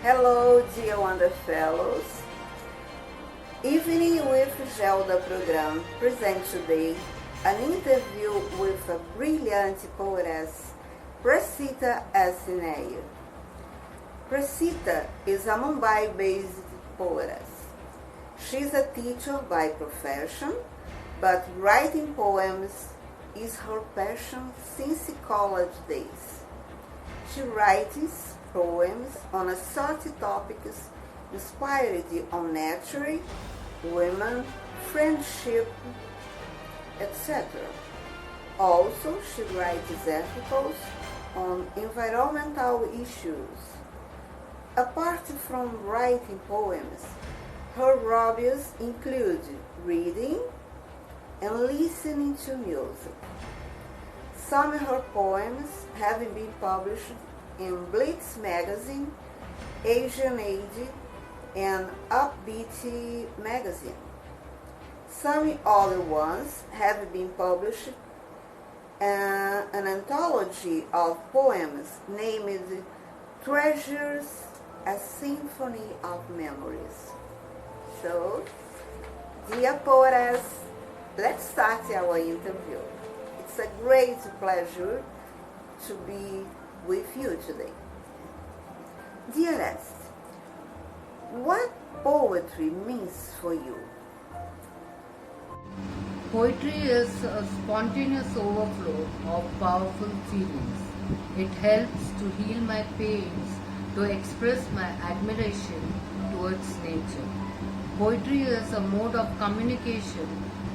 Hello, dear Wonder Fellows. Evening with Gelda program presents today an interview with a brilliant poetess, Prasitha as Nair. Prasitha is a Mumbai-based poetess. She's a teacher by profession, but writing poems is her passion since college days. She writes poems on assorted topics inspired on nature, women, friendship, etc. Also, she writes articles on environmental issues. Apart from writing poems, her hobbies include reading and listening to music. Some of her poems have been published in Blitz magazine, Asian Age, and Upbeat magazine. Some other ones have been published an anthology of poems named Treasures, a Symphony of Memories. So, dear poetess, let's start our interview. It's a great pleasure to be with you today. Dearest, what poetry means for you? Poetry is a spontaneous overflow of powerful feelings. It helps to heal my pains, to express my admiration towards nature. Poetry is a mode of communication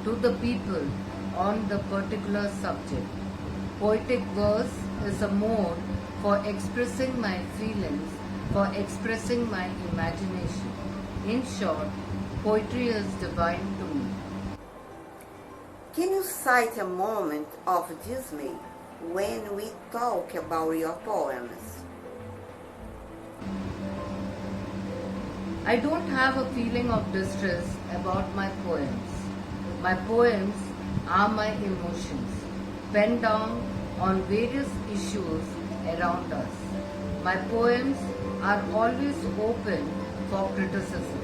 to the people on the particular subject. Poetic verse is a mode for expressing my feelings, for expressing my imagination. In short, poetry is divine to me. Can you cite a moment of dismay when we talk about your poems? I don't have a feeling of distress about my poems. My poems are my emotions, penned down on various issues around us. My poems are always open for criticism.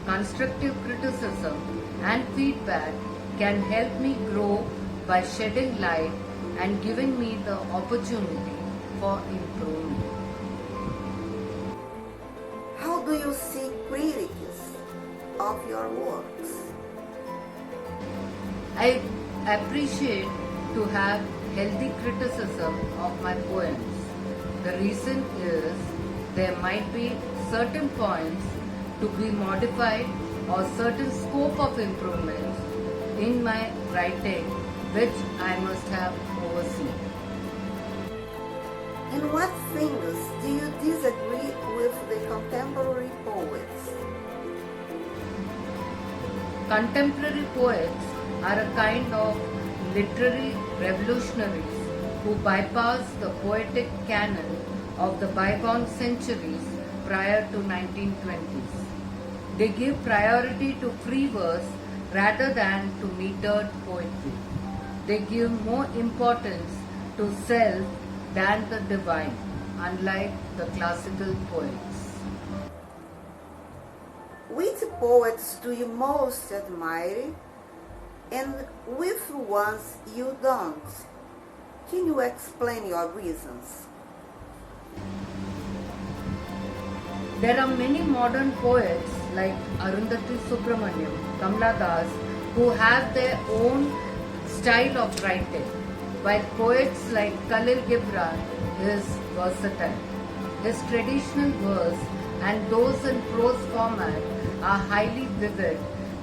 Constructive criticism and feedback can help me grow by shedding light and giving me the opportunity for improvement. How do you see critics of your works? I appreciate to have healthy criticism of my poems. The reason is there might be certain points to be modified or certain scope of improvements in my writing which I must have overseen. In what things do you disagree with the contemporary poets? Contemporary poets are a kind of literary revolutionaries who bypass the poetic canon of the bygone centuries prior to 1920s. They give priority to free verse rather than to metered poetry. They give more importance to self than the divine, unlike the classical poets. Which poets do you most admire and which ones you don't? Can you explain your reasons? There are many modern poets like Arundhati Subramaniam, Kamla Das, who have their own style of writing, while poets like Khalil Gibran is versatile. His traditional verse and those in prose format are highly vivid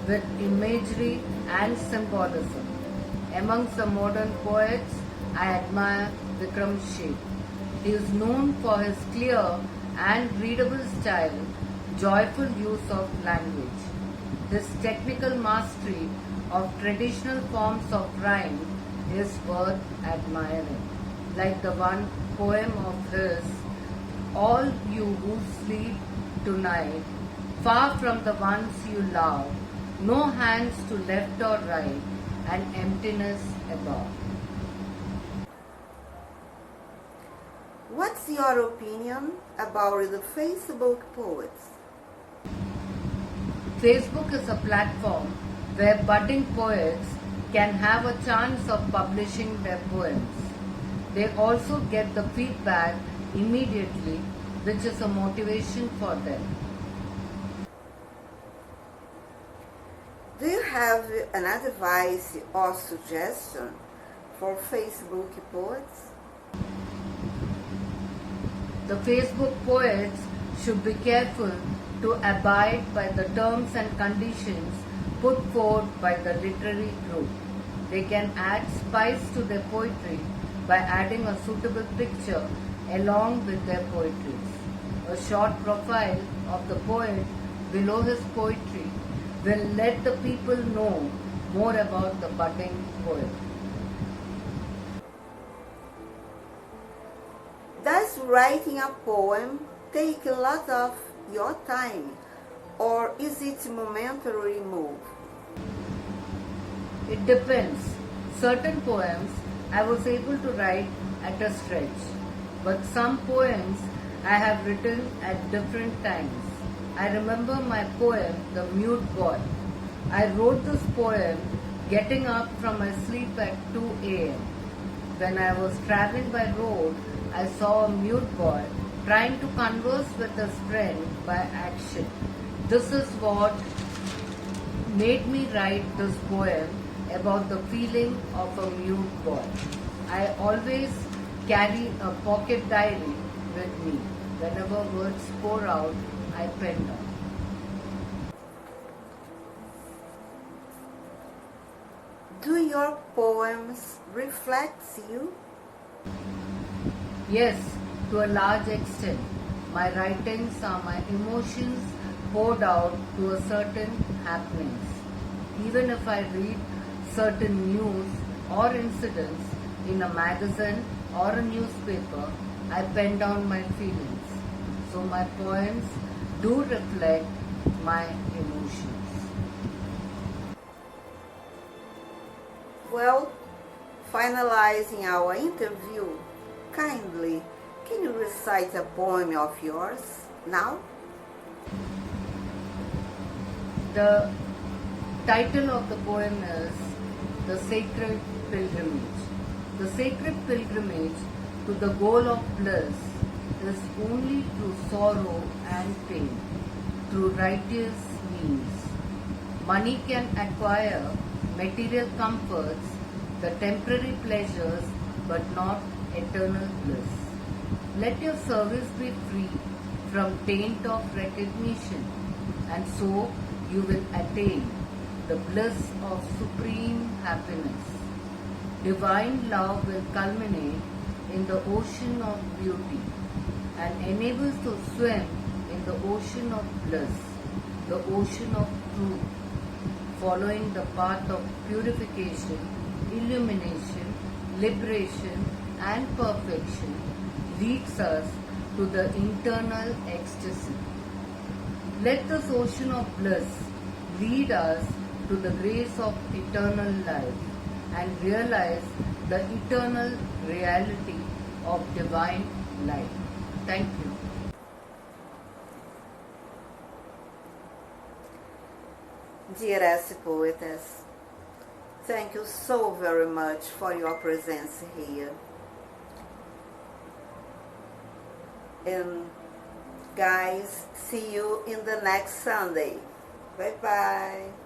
with imagery and symbolism. Amongst the modern poets, I admire Vikram Sheth. He is known for his clear and readable style, joyful use of language. His technical mastery of traditional forms of rhyme is worth admiring. Like the one poem of his, all you who sleep tonight, far from the ones you love, no hands to left or right, and emptiness above. What What's your opinion about the Facebook poets? Facebook is a platform where budding poets can have a chance of publishing their poems. They also get the feedback immediately, which is a motivation for them. Do you have an advice or suggestion for Facebook poets? The Facebook poets should be careful to abide by the terms and conditions put forth by the literary group. They can add spice to their poetry by adding a suitable picture along with their poetry. A short profile of the poet below his poetry will let the people know more about the budding poet. Does writing a poem take a lot of your time, or is it a momentary move? It depends. Certain poems I was able to write at a stretch, but some poems I have written at different times. I remember my poem, The Mute Boy. I wrote this poem getting up from my sleep at 2 a.m. When I was traveling by road, I saw a mute boy trying to converse with his friend by action. This is what made me write this poem about the feeling of a mute boy. I always carry a pocket diary with me. Whenever words pour out, I pen down. Do your poems reflect you? Yes, to a large extent. My writings are my emotions poured out to a certain happenings. Even if I read certain news or incidents in a magazine or a newspaper, I pen down my feelings. So my poems do reflect my emotions. Well, finalizing our interview, kindly, can you recite a poem of yours now? The title of the poem is The Sacred Pilgrimage. The sacred pilgrimage to the goal of bliss is only through sorrow and pain, through righteous means. Money can acquire material comforts, the temporary pleasures, but not eternal bliss. Let your service be free from taint of recognition, and so you will attain the bliss of supreme happiness. Divine love will culminate in the ocean of beauty and enables to swim in the ocean of bliss, the ocean of truth, following the path of purification, illumination, liberation, and perfection leads us to the internal ecstasy. Let this ocean of bliss lead us to the grace of eternal life and realize the eternal reality of divine life. Thank you. Dearest poetess, thank you so very much for your presence here. And guys, see you in the next Sunday. Bye bye.